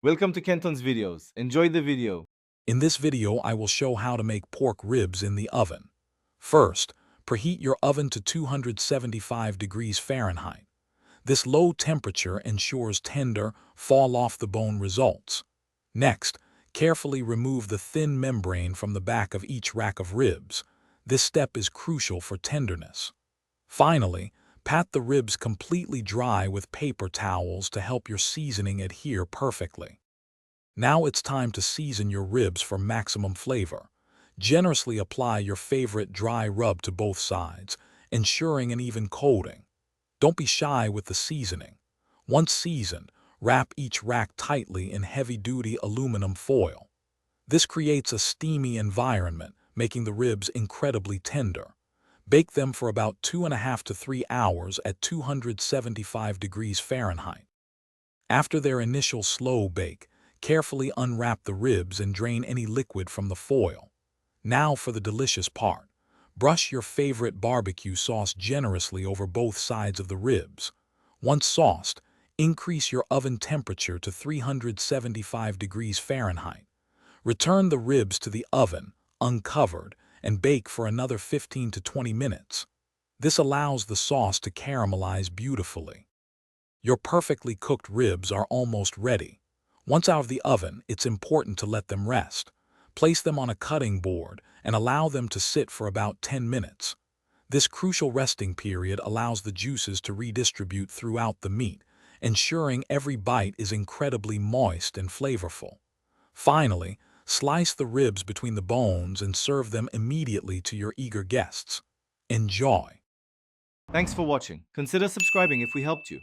Welcome to Kenton's videos. Enjoy the video. In this video, I will show how to make pork ribs in the oven. First, preheat your oven to 275 degrees Fahrenheit. This low temperature ensures tender, fall-off-the-bone results. Next, carefully remove the thin membrane from the back of each rack of ribs. This step is crucial for tenderness. Finally, pat the ribs completely dry with paper towels to help your seasoning adhere perfectly. Now it's time to season your ribs for maximum flavor. Generously apply your favorite dry rub to both sides, ensuring an even coating. Don't be shy with the seasoning. Once seasoned, wrap each rack tightly in heavy-duty aluminum foil. This creates a steamy environment, making the ribs incredibly tender. Bake them for about 2.5 to 3 hours at 275 degrees Fahrenheit. After their initial slow bake, carefully unwrap the ribs and drain any liquid from the foil. Now for the delicious part. Brush your favorite barbecue sauce generously over both sides of the ribs. Once sauced, increase your oven temperature to 375 degrees Fahrenheit. Return the ribs to the oven, uncovered, and bake for another 15 to 20 minutes. This allows the sauce to caramelize beautifully. Your perfectly cooked ribs are almost ready. Once out of the oven, it's important to let them rest. Place them on a cutting board and allow them to sit for about 10 minutes. This crucial resting period allows the juices to redistribute throughout the meat, ensuring every bite is incredibly moist and flavorful. Finally, slice the ribs between the bones and serve them immediately to your eager guests. Enjoy! Thanks for watching. Consider subscribing if we helped you.